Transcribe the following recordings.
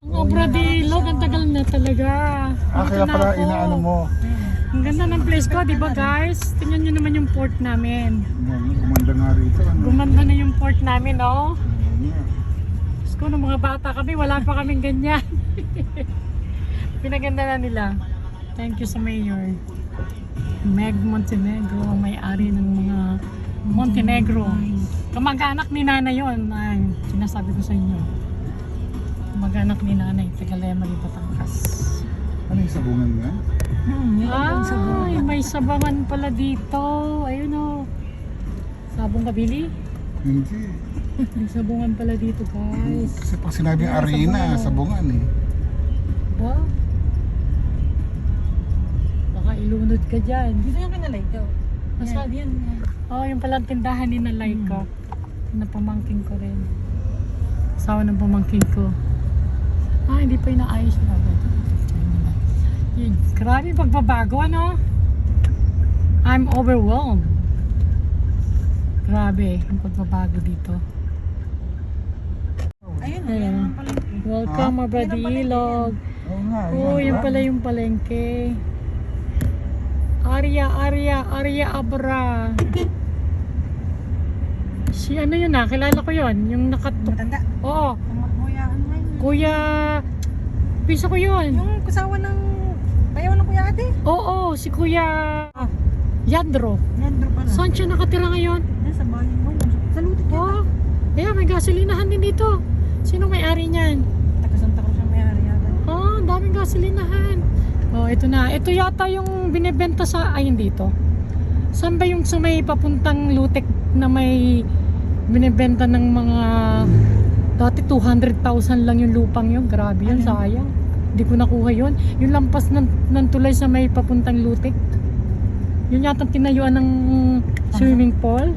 Ang Obradillo, ang tagal na talaga. Kaya pala inaano mo. Ang ganda ng place ko, di ba guys? Tingnan nyo naman yung port namin. Gumanda nga rito. Ano? Gumanda na yung port namin, oh. Yeah. Diyos ko, nung mga bata kami, wala pa kaming ganyan. Pinaganda na nila. Thank you sa mayor. Meg Montenegro, ang may-ari ng mga Montenegro. Kamag-anak ni Nana yon, ay sinasabi ko sa inyo. Kamag-anak ni Nanay, Tagalema ni Batangas. Ano yung sabungan nga? Ay, may sabangan pala dito. Ayun o. Sabong kabili? Hindi. May sabungan pala dito, guys. Kasi pag sinabing arena, sabungan eh. Ba? Baka ilunod ka dyan. Dito yung kinalay daw. Masarap yan. Oh, yung palang tindahan ni Nalay ko. Na pamangking ko rin. Asawa ng pamangking ko. Ah, hindi pa inaayos na ba? Yun, grabe pagbabago, ano? I'm overwhelmed. Grabe yung pagbabago dito. Ayun, Ayun. yan ang palengke. Welcome, Ha? Abradilog. Oo nga. Oh, yun pala yung palengke. Arya Abra. Si ano yun ah, kilala ko yun. Yung nakatuk. Matanda. Oo, Kuya, ano nga yun? Kuya. Pisa ko yun. Yung kasawa ng bayaw ng kuya ate. Oo, si Kuya Yandro. Nandro pala. Saan siya nakatira ngayon? Yan sa bahay mo. Sa lutik yan. Oo. Kaya may gasolinahan din dito. Sino may-ari niyan? Taga Santa Cruz ang may-ari yata. Oh, ang daming gasolinahan. Oh, ito na. Ito yata yung binebenta sa ayun dito. Saan ba yung sa may papuntang Lutek na may binebenta ng mga dati 200,000 lang yung lupang yun. Grabe yun, sayang. Hindi ko nakuha yun. Yung lampas ng tulay sa may papuntang Lutek. Yun yata tinayuan ng swimming pool.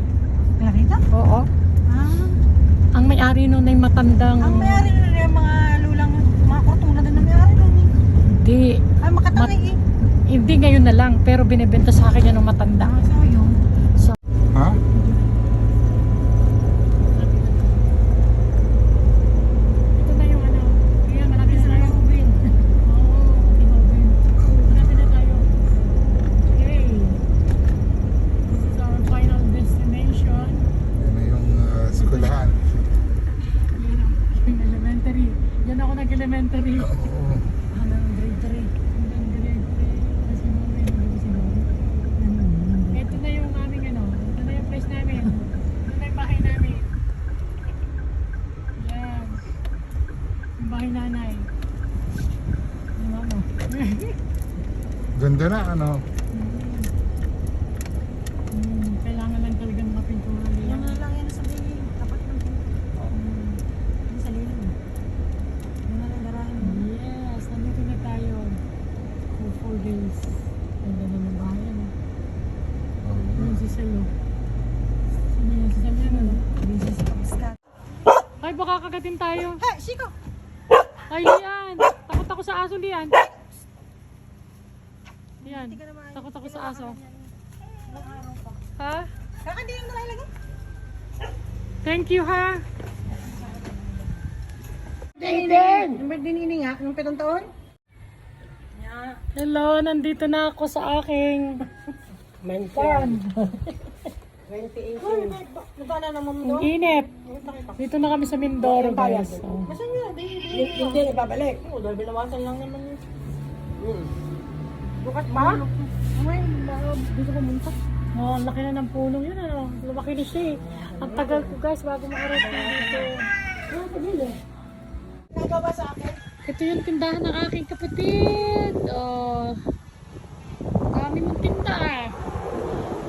Clarita? Oo. Ah. Ang may-ari nun ay matandang... Ang may-ari na yung mga lulang, mga kurtuna din na may-ari nun eh. Hindi. Ay, makatangay eh. Hindi ngayon na lang, pero binebenta sa akin yan ng matanda. Ah, so yun. Ha? Ito na yung ano. Kaya malapit na tayo. Oo, tinubin. Malapit na tayo. Okay. This is our final destination. Yan na yung sikulahan. Yung elementary. Yan ako nag-elementary. Oo. Hanggang grade 3. Hanggang grade 3. Kasi mawin, hindi si Mawin. Ito na yung aming ano. Ito na yung place namin. Ito na yung bahay namin. Yan. Yung bahay nanay. Yung ano. Ganda na ano. Kailangan lang talaga makapintura Yan nila. na lang yan sa may tapat ng Yan sa lilim. Yan na lang darahin mo. Yes, nandito na tayo. For 4 days. Ganda na ng bahay. Ano? Yung si Salo. Sino yung si Salo? Ano? Busy sa pag-scat. Ay, baka kagatin tayo. Hey, Chico! Ay, Lian! Takot ako sa aso, Lian. Lian, takot ako sa aso. Ha? Kakandi yung nalalagay. Thank you, ha? Yung birthday ni Ning ha? Nung 7 taon? Hello, nandito na ako sa aking farm. 2018. Nabana naman mo Ang init. Dito na kami sa Mindoro, guys. Oh. Masan yun? Hindi, nagbabalik. Oo, dahil binawasan lang naman yun. Bukas ba? Ay, dito pumunta. Oh, ang laki na ng pulong yun, ano. Lumaki na siya eh. Ang tagal ko, guys, bago makarating dito. Nagawa sa akin. Ito yung tindahan ng aking kapatid. Oh, dami mong tinda ah.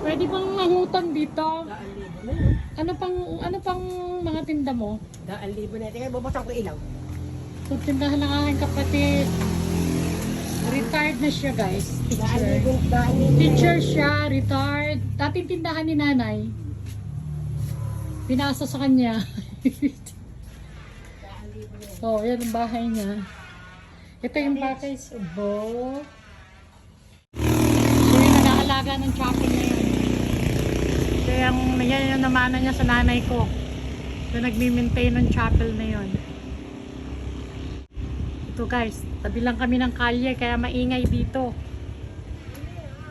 Pwede bang mangutang dito? Ano pang mga tinda mo? 1,000 na. Tingnan, bubuksan ko ilaw. So, tindahan ng aking kapatid. Retired na siya, guys. Teacher. Teacher siya, retired. Dating tindahan ni nanay. Pinasa sa kanya. Oh, yan ang bahay niya. Ito yung bahay sa Bo. So, yung nag-aalaga ng chopping na yun. Ito yung, yan yung namana niya sa nanay ko. Ito nagmi-maintain ng chapel na yon. Ito guys, tabi lang kami ng kalye kaya maingay dito.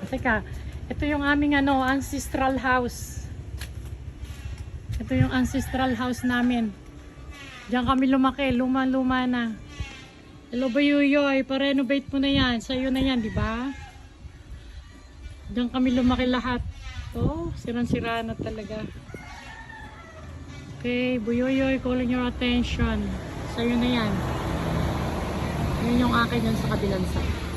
Teka, ito yung aming ancestral house. Ito yung ancestral house namin. Diyan kami lumaki, luma-luma na. Hello Bayuyoy, pa-renovate mo na yan. Sa'yo na yan, di ba? Diyan kami lumaki lahat. Oh, sirang-sira na talaga. Okay, Buyoyoy, calling your attention. Sa'yo na yan. Yun yung akin yan sa kabilang side.